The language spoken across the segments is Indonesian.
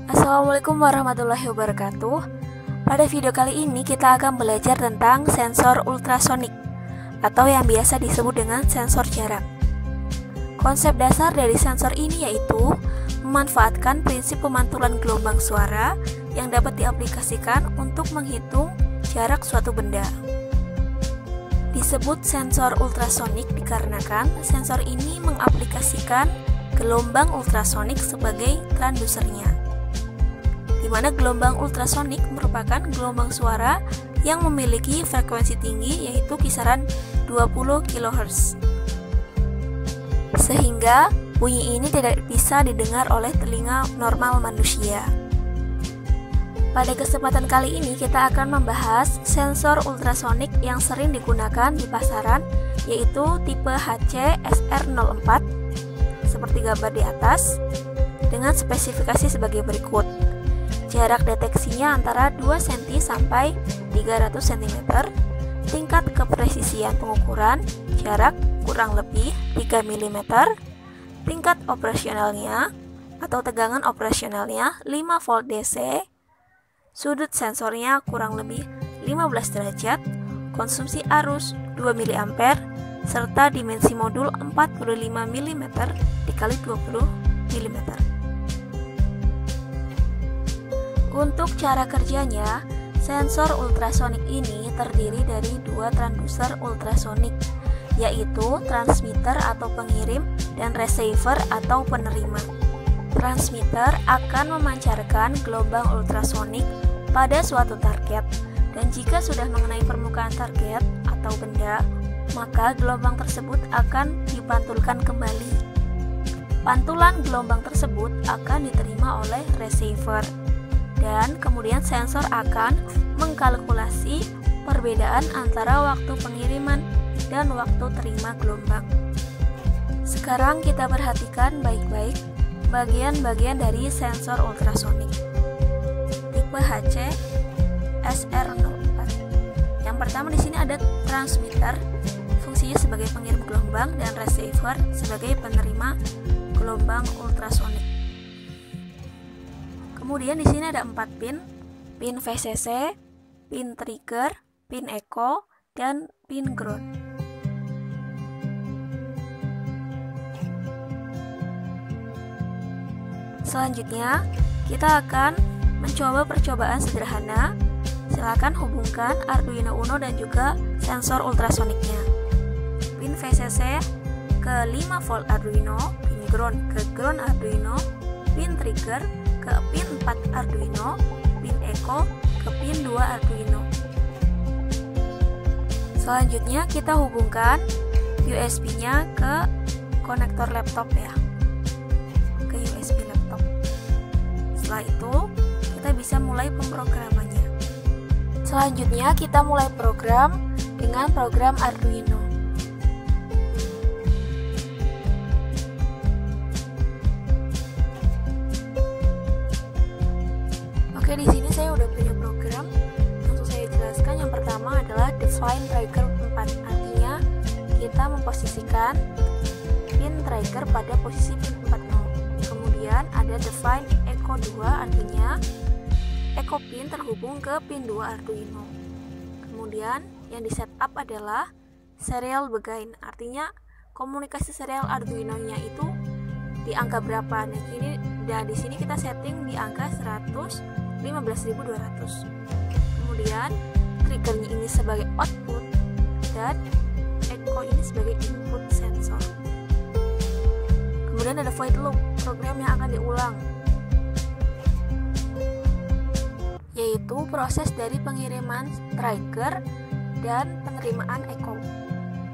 Assalamualaikum warahmatullahi wabarakatuh. Pada video kali ini kita akan belajar tentang sensor ultrasonik atau yang biasa disebut dengan sensor jarak. Konsep dasar dari sensor ini yaitu memanfaatkan prinsip pemantulan gelombang suara yang dapat diaplikasikan untuk menghitung jarak suatu benda. Disebut sensor ultrasonik dikarenakan sensor ini mengaplikasikan gelombang ultrasonik sebagai transdusernya, di mana gelombang ultrasonik merupakan gelombang suara yang memiliki frekuensi tinggi yaitu kisaran 20 kHz. Sehingga bunyi ini tidak bisa didengar oleh telinga normal manusia. Pada kesempatan kali ini kita akan membahas sensor ultrasonik yang sering digunakan di pasaran yaitu tipe HC SR04 seperti gambar di atas dengan spesifikasi sebagai berikut. Jarak deteksinya antara 2 cm sampai 300 cm. Tingkat kepresisian pengukuran jarak kurang lebih 3 mm. Tingkat operasionalnya atau tegangan operasionalnya 5 volt DC. Sudut sensornya kurang lebih 15 derajat. Konsumsi arus 2 mA serta dimensi modul 45 mm dikali 20 mm. Untuk cara kerjanya, sensor ultrasonik ini terdiri dari dua transduser ultrasonik, yaitu transmitter atau pengirim dan receiver atau penerima. Transmitter akan memancarkan gelombang ultrasonik pada suatu target, dan jika sudah mengenai permukaan target atau benda, maka gelombang tersebut akan dipantulkan kembali. Pantulan gelombang tersebut akan diterima oleh receiver, dan kemudian sensor akan mengkalkulasi perbedaan antara waktu pengiriman dan waktu terima gelombang. Sekarang kita perhatikan baik-baik bagian-bagian dari sensor ultrasonik tipe HC SR04. Yang pertama di sini ada transmitter, fungsinya sebagai pengirim gelombang, dan receiver sebagai penerima gelombang ultrasonik. Kemudian di sini ada 4 pin VCC, pin trigger, pin echo, dan pin ground. Selanjutnya, kita akan mencoba percobaan sederhana. Silakan hubungkan Arduino Uno dan juga sensor ultrasoniknya. Pin VCC ke 5 volt Arduino, pin ground ke ground Arduino, pin trigger ke pin 4 Arduino, pin echo ke pin 2 Arduino. Selanjutnya kita hubungkan USB-nya ke konektor laptop ya, ke USB laptop. Setelah itu kita bisa mulai pemrogramannya. Selanjutnya kita mulai program dengan program Arduino. Oke, di sini saya udah punya program. Langsung saya jelaskan. Yang pertama adalah define trigger 4. Artinya kita memposisikan pin trigger pada posisi pin 40. Kemudian ada define echo 2, artinya echo pin terhubung ke pin 2 Arduino. Kemudian yang di setup adalah serial begin, artinya komunikasi serial Arduino-nya itu di angka berapa. Nah, di sini kita setting di angka 115.200. Kemudian triggernya ini sebagai output dan echo ini sebagai input sensor. Kemudian ada void loop, program yang akan diulang, yaitu proses dari pengiriman trigger dan penerimaan echo.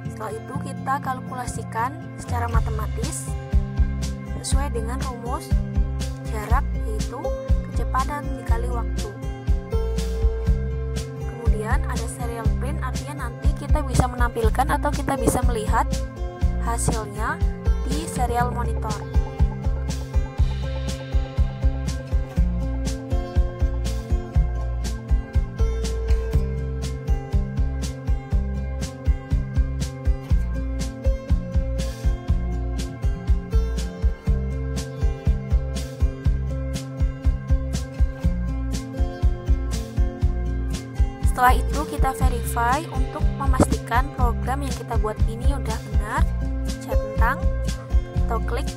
Setelah itu kita kalkulasikan secara matematis sesuai dengan rumus jarak, yaitu kecepatan dikali waktu. Kemudian ada serial print, artinya nanti kita bisa menampilkan atau kita bisa melihat hasilnya di serial monitor. Setelah itu kita verify untuk memastikan program yang kita buat ini udah benar. Centang atau klik.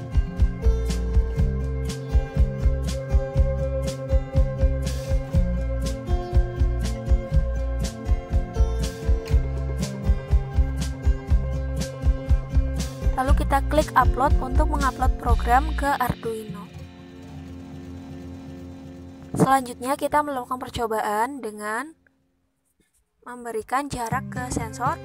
Lalu kita klik upload untuk mengupload program ke Arduino. Selanjutnya kita melakukan percobaan dengan memberikan jarak ke sensor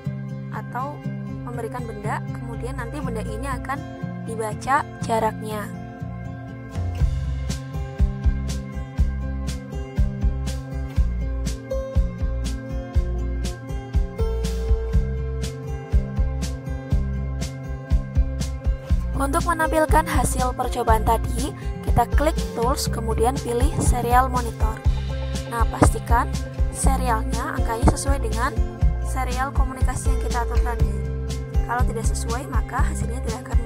atau memberikan benda, kemudian nanti benda ini akan dibaca jaraknya. Untuk menampilkan hasil percobaan tadi, kita klik Tools, kemudian pilih Serial Monitor. Nah, pastikan serialnya angkanya sesuai dengan serial komunikasi yang kita atur tadi. Kalau tidak sesuai, maka hasilnya tidak akan